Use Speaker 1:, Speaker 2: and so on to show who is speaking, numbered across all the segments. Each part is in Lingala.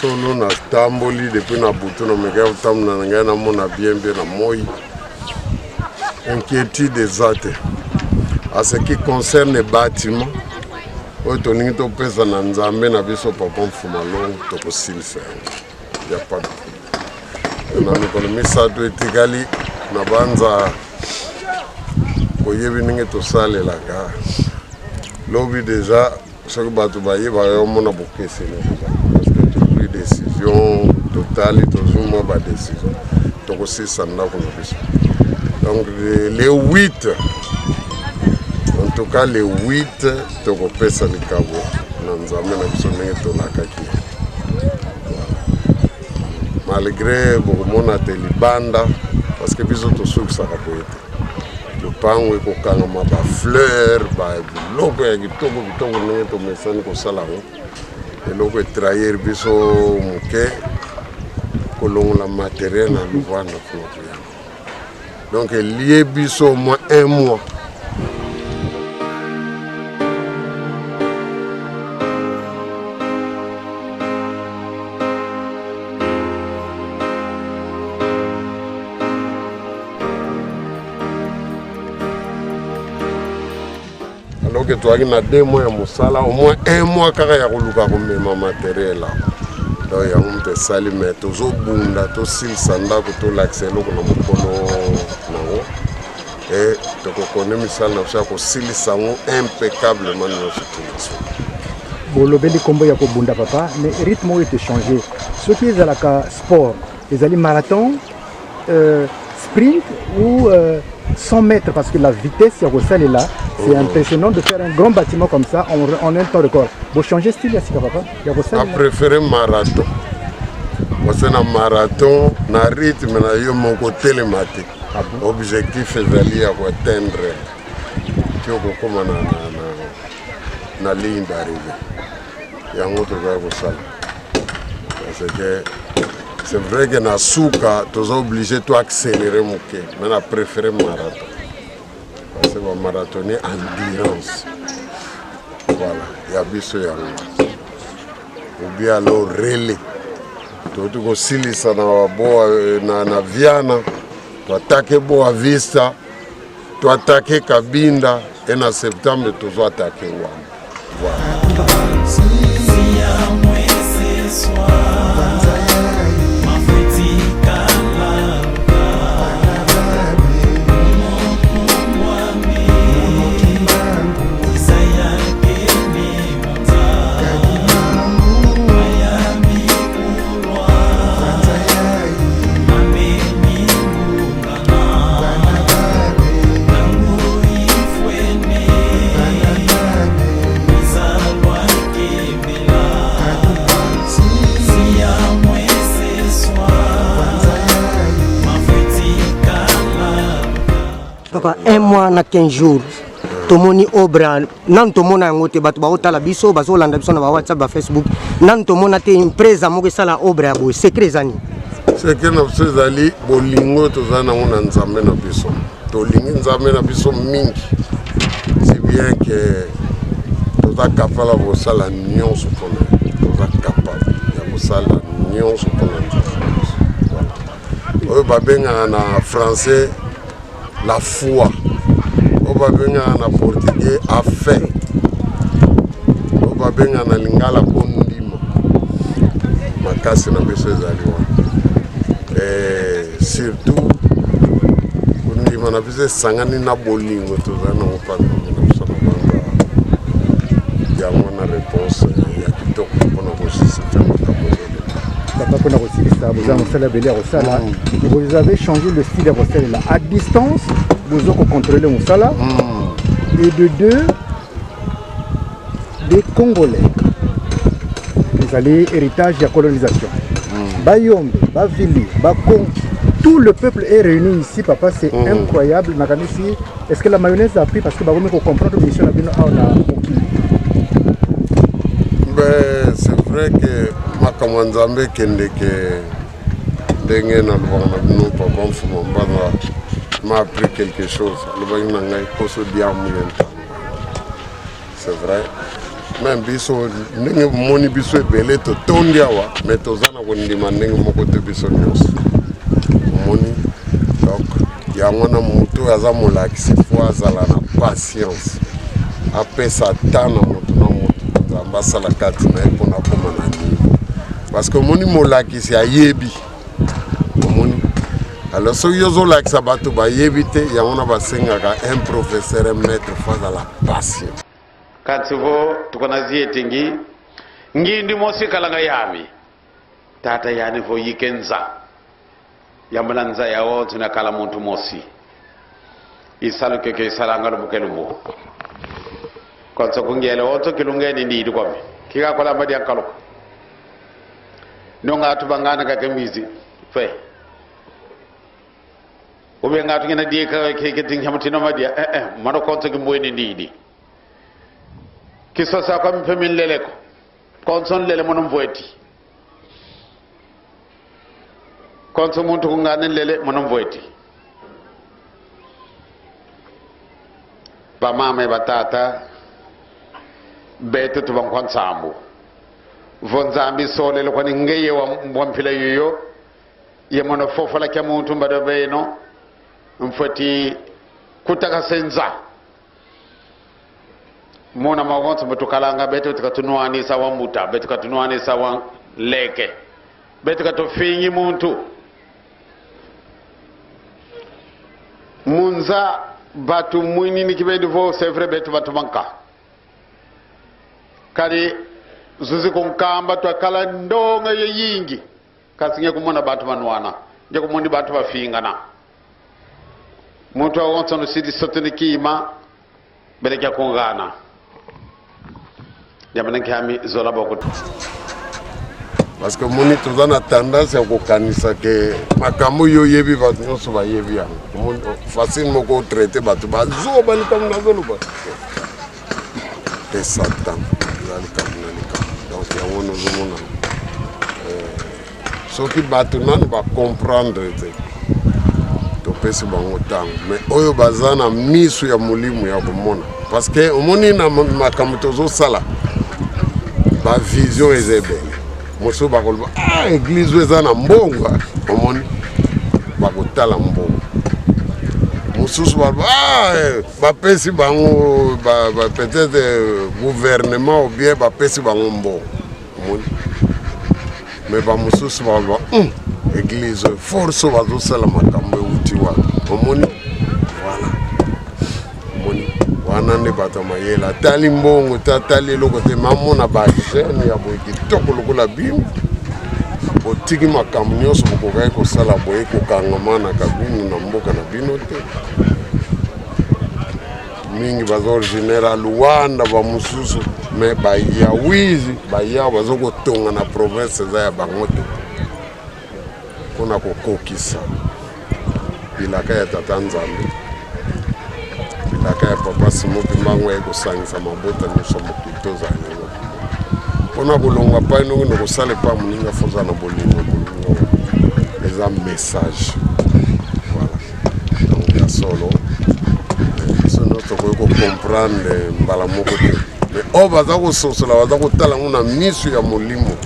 Speaker 1: Solo na tamboli depuis na butu na mega tam na ngana mona bien na moi inquiétude des athées à ce qui concerne les bâtiments otoningi to pesa na nzambe na biso papa mfumalo to kosilisa ya pas na économie ça doit égali na banza koyebi ningi to sale la ga lobi déjà ce que batu baye ba yo mona bokese décision totale et toujours ma décision. Donc aussi ça n'a pas de. Donc les 8, en tout cas les 8, donc on peut s'en écarter. Nous avons besoin de la kaki. Malgré beaucoup de monde a des banda, parce que bisous tout ça ça va pas être. Le pain ou le coca ma ba fleur, ba logo ya kitoko kitoko nene to mesani ko sala et logo trahir biso muke kolongo la matériel na louva na flotte. Donc lié biso au moins 1 mois. Alors que toi, il y a 2 mois, au moins 1 mois, car il y a un matériel là. Donc il y a un peu de sali, mais toujours bunda, tout sil sanda, tout l'accès, l'eau qu'on a mon et donc on connaît misal na chaque sil sango impeccablement dans notre situation.
Speaker 2: Bon, le bel combo ya ko bunda papa, mais le rythme est changé. Ce qui est à la sport, les alliés marathon, sprint ou 100 mètres, parce que la vitesse ya ko est là. C'est impressionnant de faire un grand bâtiment comme ça en un temps record. Vous changez de style, papa?
Speaker 1: Je préfère marathon. Parce que le marathon, le rythme, mon côté télématique. L'objectif est d'aller atteindre la ligne d'arrivée. Il y a un autre chose. Parce que c'est vrai que dans le souka, tu es obligé d'accélérer mon cœur. Mais je préfère le marathon. C'est un marathonien endurance. Voilà, il y a biso ya ou bien alors relais. Tu go silisa na Viana, tu attaques Boa Vista, tu attaques Cabinda et en septembre tu vas attaquer Wamba. Voilà.
Speaker 3: Papa, 1 mois na 15 jours. Tomoni obra nan tomona ngote batu ba otala biso bazo landa biso na ba WhatsApp ba Facebook nan tomona te impreza moko sala obra bo secret zani.
Speaker 1: Secret na biso zali bolingo to zana ngona nzambe na biso. To lingi nzambe na biso mingi. C'est bien que to za kapala bo sala nyonso pona. To za kapala ya bo sala nyonso pona. Voilà. O ba benga na français la foi. On va venir en portugais à fait. On va venir en lingala kondima. Ma casse na beso ezaliwa. Et surtout kondima na beso sangani na bolingo to zana opana na beso na banga. Ya mona réponse ya kitoko pona ko système
Speaker 2: Papa pona ko silisa boza mosala belé rosala. Vous avez changé le style de rosala là à distance. Vous avez contrôlé mon salaire et de 2 des Congolais. Vous allez héritage de la colonisation. Bayombe, Bavili, Bakon, tout le peuple est réuni ici, papa, c'est incroyable. Est-ce que la mayonnaise a pris parce que vous comprendre mission
Speaker 1: ben, c'est vrai que ma Kamanzambe kende que dengue na lwana bino papa mfumamba m'a appris quelque chose. Le bain nangai koso diamu yenta. C'est vrai. Même biso ndenge moni biso ebele to tondiawa mais tozana kondima ndenge moko te biso nyos. Moni donc ya mwana mutu aza molakisi fo azala na patience. Apesa tana mutu na mutu zambasala kati na epona koma na niveau. Parce que moni molakisi ayebi. Moni alors so yozo lakisa bato bayebi te ya mona basengaka un professeur un maître face à la patience.
Speaker 4: Kansivo tukona zietingi ngindi mosi kalanga yami tata yani vo yikenza yambalanza yawo tuna kala muntu mosi isalu keke salanga lubukelumbo konso kungele oto kilungeni ndi kwami kika kola madi ankalo nonga tubangana ka kemizi fe ube ngatu ngena die ka keke tingamtino madi mano konso kimboeni ndi kiso sa kwa mfemin lele ko konson lele monom voeti konson muntu kungane lele monom voeti ba mama ba tata beto to ban kon sambu von zambi sole ko ni ngeye wa mbompila yoyo ye mono fofola kya muntu mbado beno mfoti kutaka senza mona magonso betukalanga betu tukatunuani sawa muta betu katunuani sawa leke betu katofinyi muntu munza batu mwini nikibedi vo sevre betu batu banka kali zuzi kunkamba twakala ndonga yingi kasinge kumona batu manuana nje kumoni batu bafingana muntu agonso no sidi soteni kima belekya kungana
Speaker 1: parce que moni tozana tendance ya kokanisa ke makambo yo yebi ba nyonso ba yebi ya facile moko traiter batu bazo balikamu na zoluba et satan donc ya wono zomona soki batu nani ba comprendre te to pesi bango tango mais oyo bazana misu ya mulimu ya komona parce que omoni na makambo tozo sala ba vision ezebele moso bakoloba église eza na mbongo omoni bakotala mbongo mosusu baloba bapesi bango peut-être gouvernement ou bien bapesi bango mbongo omoni mais bamosusu baloba église force bazosala makambo euti wana omoni voilà omoni wana nde bato mayela tali mbongo tatali eloko te mamona bagene ya boye kitoko lokola bino botiki makambo nyonso bokokaki kosala boye kokangamanaka bino na mboka na bino te mingi baza originaire ya Luanda bamosusu me bayawizi bayawa bazokotonga na province eza ya bango te mpona kokokisa bilaka ya tata Nzambe bilaka ya papa Simoki Mbango ya kosangisa mabota nyonso mokili tozala yango mpona kolongwa pai ndenge nakosala epa moninga foza na bolingo eza message voilà donc ya solo biso nyonso tokoki kocomprendre mbala moko te mais oyo baza kososola baza kotala ngo na miso ya molimo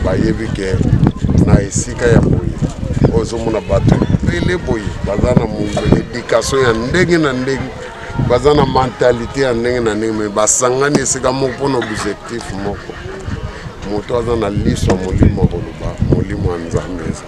Speaker 1: bayebi ke na esika ya boye oyo ozomona bato ebele boye baza na éducation ya ndenge na ndenge baza na mentalité ya ndenge na ndenge me basangani esika moko mpona objectif moko moto aza na liso ya molimo akoloba molimo ya Nzambe eza